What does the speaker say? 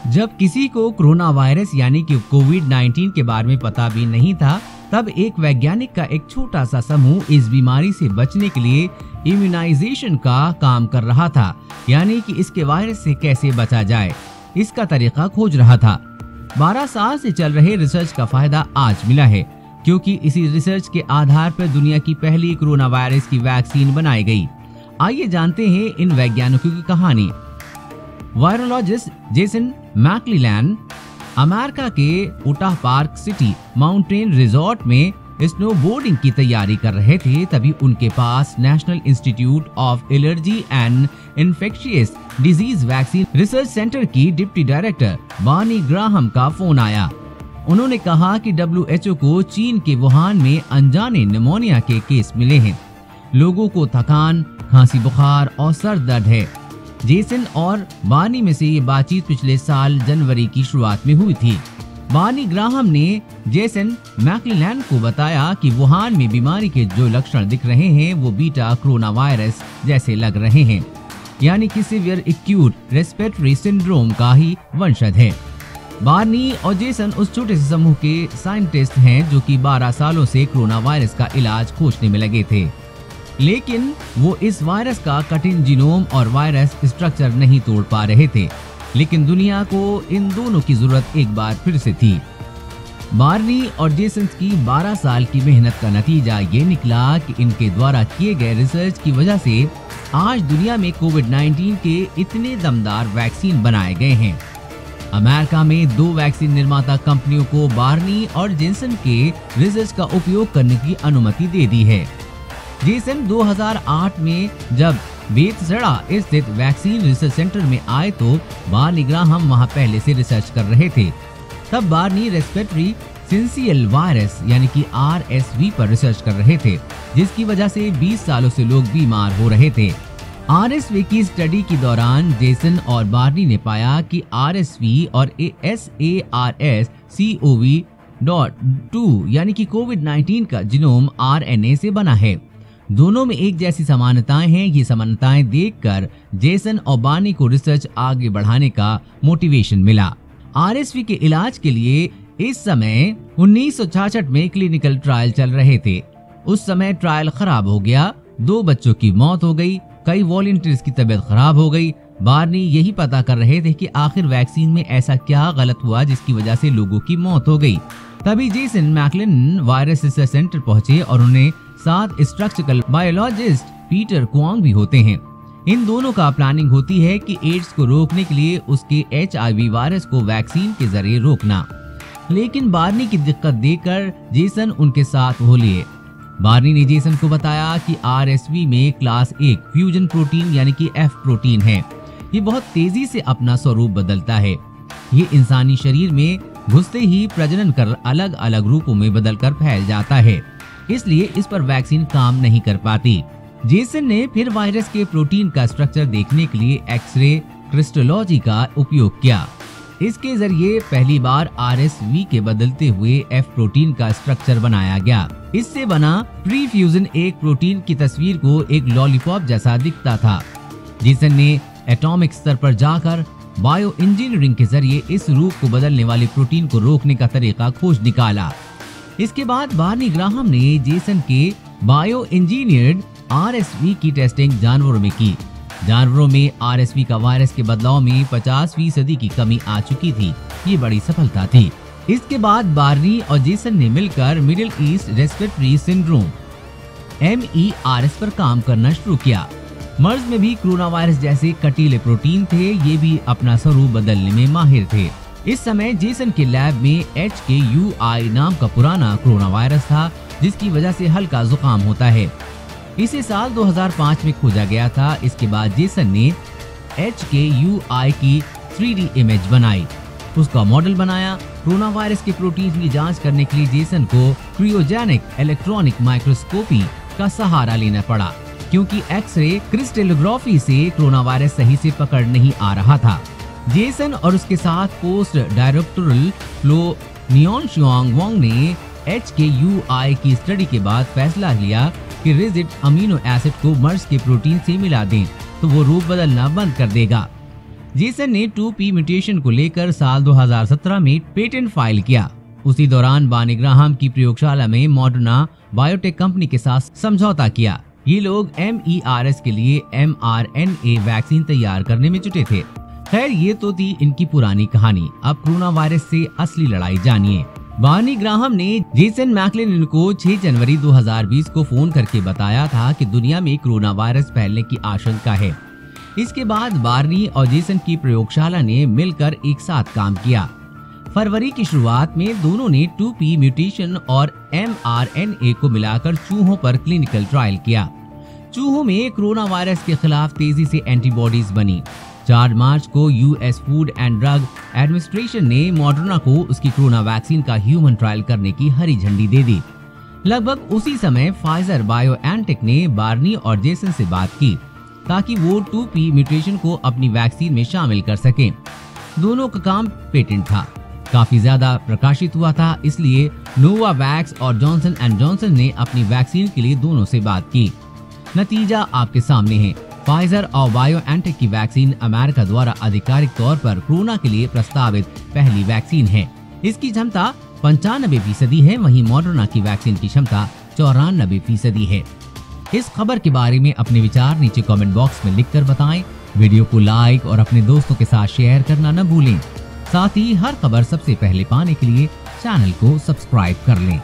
जब किसी को कोरोना वायरस यानी कि कोविड-19 के बारे में पता भी नहीं था, तब एक वैज्ञानिक का एक छोटा सा समूह इस बीमारी से बचने के लिए इम्यूनाइजेशन का काम कर रहा था, यानी कि इसके वायरस से कैसे बचा जाए, इसका तरीका खोज रहा था। 12 साल से चल रहे रिसर्च का फायदा आज मिला है, क्योंकि इसी रिसर्च के आधार पर दुनिया की पहली कोरोना वायरस की वैक्सीन बनाई गई। आइए जानते हैं इन वैज्ञानिकों की कहानी। वायरोलॉजिस्ट जेसन मैक्लिलैन अमेरिका के Utah Park City mountain resort में स्नोबोर्डिंग की तैयारी कर रहे थे, तभी उनके पास national institute of allergy and infectious disease vaccine research center की डिप्टी डायरेक्टर बानी ग्राहम का फोन आया। उन्होंने कहा कि WHO को चीन के वुहान में अनजाने निमोनिया के केस मिले हैं। लोगों को थकान, खांसी, बुखार और सर दर्द है। जेसन और बानी में से ये बातचीत पिछले साल जनवरी की शुरुआत में हुई थी। बानी ग्राहम ने जेसन मैक्लिलैन को बताया कि वुहान में बीमारी के जो लक्षण दिख रहे हैं वो बीटा कोरोना वायरस जैसे लग रहे हैं, यानी कि सीवियर एक्यूट रेस्पिरेटरी सिंड्रोम का ही वंशज है। बानी और जेसन उस छोटे से समूह के साइंटिस्ट हैं जो कि 12 सालों से कोरोना वायरस का इलाज खोजने में लगे थे, लेकिन वो इस वायरस का कठिन जीनोम और वायरस स्ट्रक्चर नहीं तोड़ पा रहे थे। लेकिन दुनिया को इन दोनों की जरूरत एक बार फिर से थी। बार्नी और जेसन की 12 साल की मेहनत का नतीजा ये निकला कि इनके द्वारा किए गए रिसर्च की वजह से आज दुनिया में कोविड-19 के इतने दमदार वैक्सीन बनाए गए हैं। अमेरिका में 2 वैक्सीन निर्माता कंपनियों को बार्नी और जेसन के रिसर्च का उपयोग करने की अनुमति दे दी है। जेसन 2008 में जब बेथेस्डा स्थित वैक्सीन रिसर्च सेंटर में आए तो बार्नी ग्राहम वहां पहले से रिसर्च कर रहे थे। तब बार्नी रेस्पिरेटरी सिंसियल वायरस यानी कि RSV पर रिसर्च कर रहे थे, जिसकी वजह से 20 सालों से लोग बीमार हो रहे थे। RSV की स्टडी के दौरान जेसन और बार्नी ने पाया कि RSV और SARS-CoV-2 यानी कि कोविड-19 का जीनोम RNA से बना है। दोनों में एक जैसी समानताएं हैं। ये समानताएं देखकर जेसन और बार्नी को रिसर्च आगे बढ़ाने का मोटिवेशन मिला। RSV के इलाज के लिए इस समय 1966 में क्लिनिकल ट्रायल चल रहे थे। उस समय ट्रायल खराब हो गया, 2 बच्चों की मौत हो गई, कई वॉलंटियर्स की तबीयत खराब हो गई। बार्नी यही पता कर रहे थे कि आखिर वैक्सीन में ऐसा क्या गलत हुआ जिसकी वजह से लोगों की मौत हो गई। तभी जेसन मैक्लिलैन वायरस रिसर्च सेंटर पहुंचे और उन्हें साथ स्ट्रक्चरल बायोलॉजिस्ट पीटर क्वांग भी होते हैं। इन दोनों का प्लानिंग होती है कि एड्स को रोकने के लिए उसके HIV वायरस को वैक्सीन के जरिए रोकना। लेकिन बार्नी की दिक्कत देखकर जेसन उनके साथ हो लिए। बार्नी ने जेसन को बताया कि RSV में क्लास 1 फ्यूजन प्रोटीन यानी कि F प्रोटीन है। ये बहुत तेजी से अपना स्वरूप बदलता है। ये इंसानी शरीर में घुसते ही प्रजनन कर अलग अलग रूपों में बदलकर फैल जाता है, इसलिए इस पर वैक्सीन काम नहीं कर पाती। जेसन ने फिर वायरस के प्रोटीन का स्ट्रक्चर देखने के लिए एक्सरे क्रिस्टोलॉजी का उपयोग किया। इसके जरिए पहली बार RSV के बदलते हुए F प्रोटीन का स्ट्रक्चर बनाया गया। इससे बना प्री-फ्यूजन एक प्रोटीन की तस्वीर को एक लॉलीपॉप जैसा दिखता था। जेसन ने एटॉमिक स्तर पर जाकर बायो इंजीनियरिंग के जरिए इस रूप को बदलने वाले प्रोटीन को रोकने का तरीका खोज निकाला। इसके बाद बार्नी ग्राहम ने जेसन के बायो इंजीनियर्ड RSV की टेस्टिंग जानवरों में की। जानवरों में RSV का वायरस के बदलाव में 50% की कमी आ चुकी थी। ये बड़ी सफलता थी। इसके बाद बार्नी और जेसन ने मिलकर middle east respiratory syndrome MERS पर काम करना शुरू किया। मर्स में भी कोरोना वायरस जैसे कटीले प्रोटीन थे, ये भी अपना स्वरूप बदलने में माहिर थे। इस समय जेसन के लैब में HKUI नाम का पुराना कोरोना वायरस था, जिसकी वजह से हल्का जुकाम होता है। इसे साल 2005 में खोजा गया था। इसके बाद जेसन ने HKUI की 3D इमेज बनाई, उसका मॉडल बनाया। कोरोना वायरस के प्रोटीन की जांच करने के लिए जेसन को क्रियोजेनिक इलेक्ट्रॉनिक माइक्रोस्कोपी का सहारा लेना पड़ा, क्योंकि एक्सरे क्रिस्टलोग्राफी से कोरोना वायरस सही से पकड़ नहीं आ रहा था। जेसन और उसके साथ पोस्ट डायरेक्टोरल फ्लो नियोनशुआंग वांग ने HKUI की स्टडी के बाद फैसला लिया कि रिजिड अमीनो एसिड को मर्स के प्रोटीन से मिला दें तो वो रूप बदलना बंद कर देगा। जेसन ने 2p म्यूटेशन को लेकर साल 2017 में पेटेंट फाइल किया। उसी दौरान बार्नी ग्राहम की प्रयोगशाला में मॉडर्ना बायोटेक कंपनी के साथ समझौता किया। ये लोग MERS के लिए mRNA वैक्सीन तैयार करने में जुटे थे। खैर, ये तो थी इनकी पुरानी कहानी। अब कोरोना वायरस से असली लड़ाई जानिए। बार्नी ग्राहम ने जेसन मैक्लेनन को 6 जनवरी 2020 को फोन करके बताया था कि दुनिया में कोरोना वायरस फैलने की आशंका है। इसके बाद बार्नी और जेसन की प्रयोगशाला ने मिलकर एक साथ काम किया। फरवरी की शुरुआत में दोनों ने 2p म्यूटेशन और mRNA को मिलाकर चूहों पर क्लिनिकल ट्रायल किया। चूहों में कोरोना वायरस के खिलाफ तेजी से एंटीबॉडीज बनी। 4 मार्च को US food and drug administration ने मॉडर्ना को उसकी कोरोना वैक्सीन का ह्यूमन ट्रायल करने की हरी झंडी दे दी। लगभग उसी समय फाइजर बायोएनटेक ने बार्नी और जेसन से बात की ताकि वो 2p म्यूटेशन को अपनी वैक्सीन में शामिल कर सकें। दोनों का काम पेटेंट था, काफी ज्यादा प्रकाशित हुआ था, इसलिए नोवावैक्स और जॉनसन एंड जॉनसन ने अपनी वैक्सीन के लिए दोनों से बात की। नतीजा आपके सामने है। फाइजर और बायोएनटेक की वैक्सीन अमेरिका द्वारा आधिकारिक तौर पर कोरोना के लिए प्रस्तावित पहली वैक्सीन है। इसकी क्षमता 95% है, वहीं मॉडर्ना की वैक्सीन की क्षमता 94% है। इस खबर के बारे में अपने विचार नीचे कमेंट बॉक्स में लिखकर बताएं। वीडियो को लाइक और अपने दोस्तों के साथ शेयर करना न भूलें। साथ ही हर खबर सबसे पहले पाने के लिए चैनल को सब्सक्राइब कर लें।